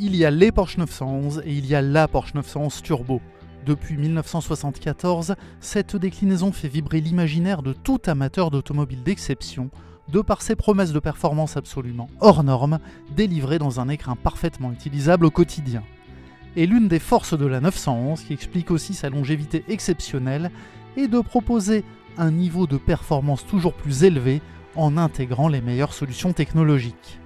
Il y a les Porsche 911 et il y a la Porsche 911 Turbo. Depuis 1974, cette déclinaison fait vibrer l'imaginaire de tout amateur d'automobile d'exception, de par ses promesses de performance absolument hors normes, délivrées dans un écrin parfaitement utilisable au quotidien. Et l'une des forces de la 911, qui explique aussi sa longévité exceptionnelle, est de proposer un niveau de performance toujours plus élevé en intégrant les meilleures solutions technologiques.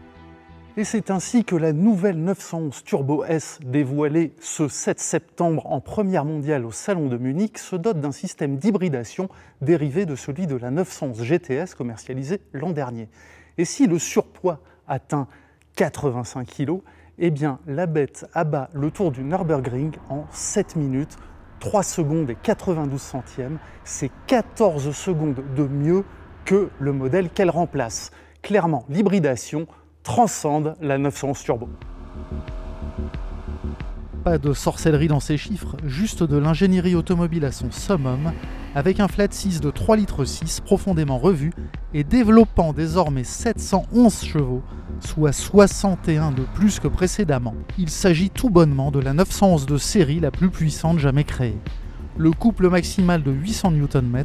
Et c'est ainsi que la nouvelle 911 Turbo S, dévoilée ce 7 septembre en première mondiale au Salon de Munich, se dote d'un système d'hybridation dérivé de celui de la 911 GTS commercialisée l'an dernier. Et si le surpoids atteint 85 kg, eh bien la bête abat le tour du Nürburgring en 7 minutes, 3 secondes et 92 centièmes. C'est 14 secondes de mieux que le modèle qu'elle remplace. Clairement, l'hybridation transcende la 911 Turbo. Pas de sorcellerie dans ces chiffres, juste de l'ingénierie automobile à son summum, avec un flat 6 de 3,6 litres profondément revu et développant désormais 711 chevaux, soit 61 de plus que précédemment. Il s'agit tout bonnement de la 911 de série la plus puissante jamais créée. Le couple maximal de 800 Nm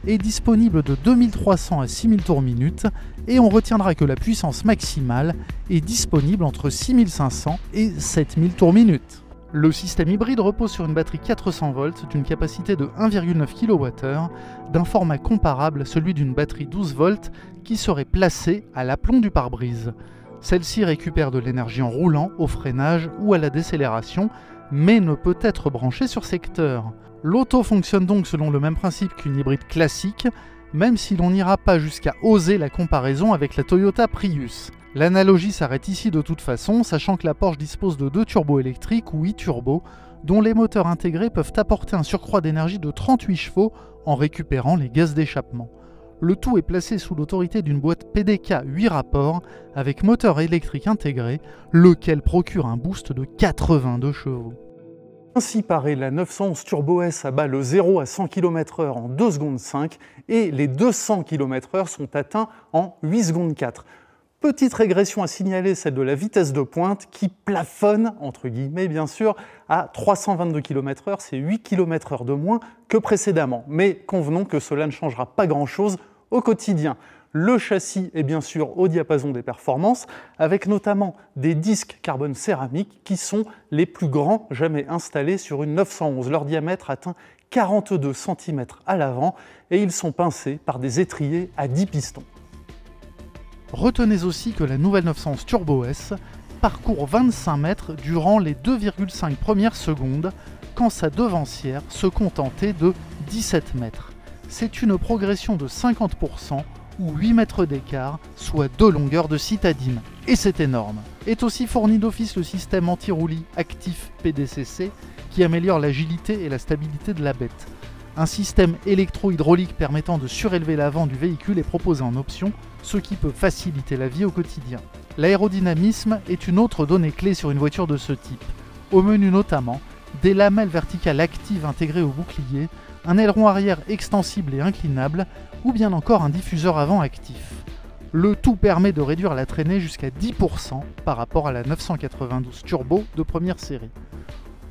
est disponible de 2300 à 6000 tours minute et on retiendra que la puissance maximale est disponible entre 6500 et 7000 tours minute. Le système hybride repose sur une batterie 400 volts d'une capacité de 1,9 kWh d'un format comparable à celui d'une batterie 12 volts qui serait placée à l'aplomb du pare-brise. Celle-ci récupère de l'énergie en roulant, au freinage ou à la décélération, mais ne peut être branchée sur secteur. L'auto fonctionne donc selon le même principe qu'une hybride classique, même si l'on n'ira pas jusqu'à oser la comparaison avec la Toyota Prius. L'analogie s'arrête ici de toute façon, sachant que la Porsche dispose de 2 turbos électriques ou e-turbo, dont les moteurs intégrés peuvent apporter un surcroît d'énergie de 38 chevaux en récupérant les gaz d'échappement. Le tout est placé sous l'autorité d'une boîte PDK 8 rapports avec moteur électrique intégré, lequel procure un boost de 82 chevaux. Ainsi paraît la 911 Turbo S abat le 0 à 100 km/h en 2 secondes 5 et les 200 km/h sont atteints en 8 secondes 4. Petite régression à signaler, celle de la vitesse de pointe qui plafonne, entre guillemets bien sûr, à 322 km/h, c'est 8 km/h de moins que précédemment. Mais convenons que cela ne changera pas grand-chose au quotidien. Le châssis est bien sûr au diapason des performances, avec notamment des disques carbone céramique qui sont les plus grands jamais installés sur une 911. Leur diamètre atteint 42 cm à l'avant et ils sont pincés par des étriers à 10 pistons. Retenez aussi que la nouvelle 911 Turbo S parcourt 25 mètres durant les 2,5 premières secondes, quand sa devancière se contentait de 17 mètres. C'est une progression de 50%, ou 8 mètres d'écart, soit 2 longueurs de citadine. Et c'est énorme. Est aussi fourni d'office le système anti-roulis actif PDCC qui améliore l'agilité et la stabilité de la bête. Un système électro-hydraulique permettant de surélever l'avant du véhicule est proposé en option, ce qui peut faciliter la vie au quotidien. L'aérodynamisme est une autre donnée clé sur une voiture de ce type. Au menu notamment, des lamelles verticales actives intégrées au bouclier, un aileron arrière extensible et inclinable, ou bien encore un diffuseur avant actif. Le tout permet de réduire la traînée jusqu'à 10% par rapport à la 992 Turbo de première série.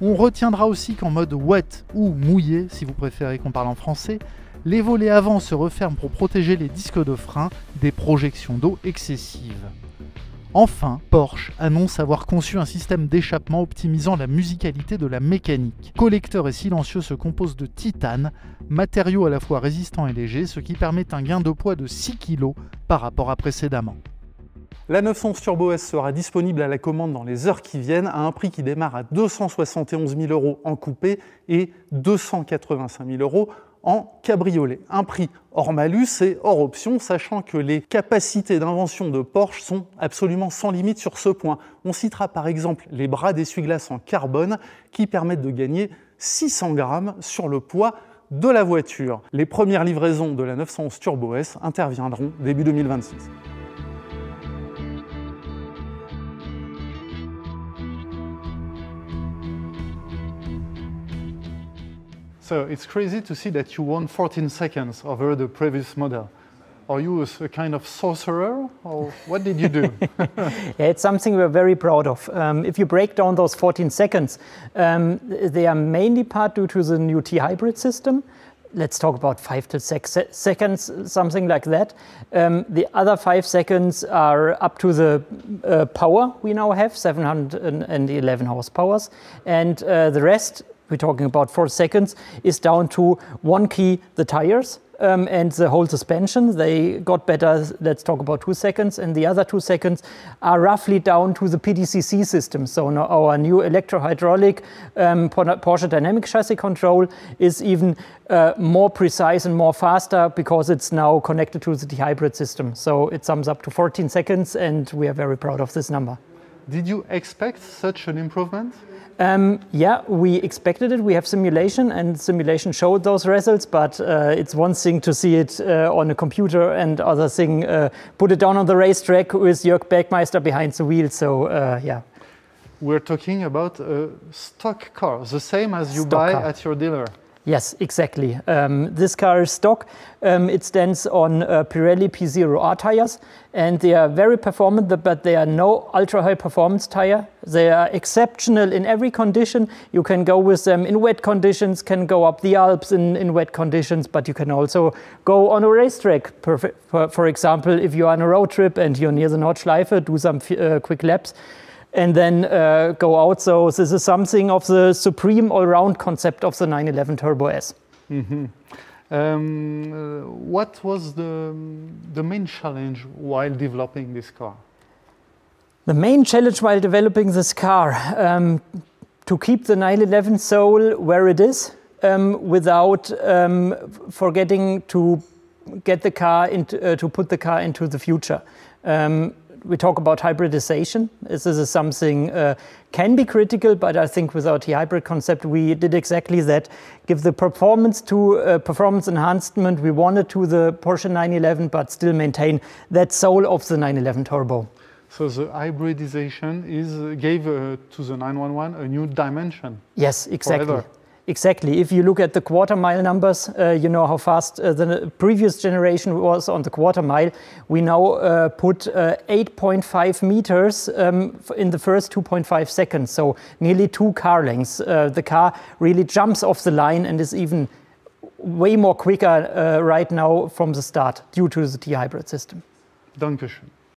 On retiendra aussi qu'en mode wet ou mouillé, si vous préférez qu'on parle en français, les volets avant se referment pour protéger les disques de frein des projections d'eau excessives. Enfin, Porsche annonce avoir conçu un système d'échappement optimisant la musicalité de la mécanique. Collecteur et silencieux se composent de titane, matériau à la fois résistant et léger, ce qui permet un gain de poids de 6 kg par rapport à précédemment. La 911 Turbo S sera disponible à la commande dans les heures qui viennent à un prix qui démarre à 271 000 € en coupé et 285 000 € en cabriolet. Un prix hors malus et hors option, sachant que les capacités d'invention de Porsche sont absolument sans limite sur ce point. On citera par exemple les bras d'essuie-glace en carbone qui permettent de gagner 600 grammes sur le poids de la voiture. Les premières livraisons de la 911 Turbo S interviendront début 2026. So it's crazy to see that you won 14 seconds over the previous model. Are you a kind of sorcerer, or what did you do? Yeah, it's something we're very proud of. If you break down those 14 seconds, they are mainly part due to the new T-hybrid system. Let's talk about 5 to 6 seconds, something like that. The other 5 seconds are up to the power we now have, 711 horsepower. And the rest, we're talking about 4 seconds, is down to one key, the tires. And the whole suspension, they got better, let's talk about 2 seconds, and the other 2 seconds are roughly down to the PDCC system. So now our new electro-hydraulic Porsche Dynamic Chassis Control is even more precise and more faster because it's now connected to the T-hybrid system. So it sums up to 14 seconds, and we are very proud of this number. Did you expect such an improvement? Yeah, we expected it. We have simulation, and simulation showed those results, but it's one thing to see it on a computer, and other thing, put it down on the racetrack with Jörg Bergmeister behind the wheel. So, yeah. We're talking about a stock car, the same as you Stock buy car. at your dealer. Yes, exactly. This car is stock. It stands on Pirelli P0R tires, and they are very performant, but they are no ultra-high performance tire. They are exceptional in every condition. You can go with them in wet conditions, can go up the Alps in wet conditions, but you can also go on a racetrack. For example, if you're on a road trip and you're near the Nordschleife, do some quick laps, and then go out. So this is something of the supreme all-round concept of the 911 Turbo S. Mm-hmm. What was the main challenge while developing this car? The main challenge while developing this car, to keep the 911 soul where it is, without forgetting to get the car into, to put the car into the future. We talk about hybridization. This is something can be critical, but I think with our T-hybrid concept, we did exactly that. Give the performance to performance enhancement we wanted to the Porsche 911, but still maintain that soul of the 911 Turbo. So the hybridization gave to the 911 a new dimension. Yes, exactly. Forever. Exactly. If you look at the quarter mile numbers, you know how fast the previous generation was on the quarter mile. We now put 8.5 meters in the first 2.5 seconds, so nearly 2 car lengths. The car really jumps off the line and is even way more quicker right now from the start due to the T-hybrid system. Dankeschön.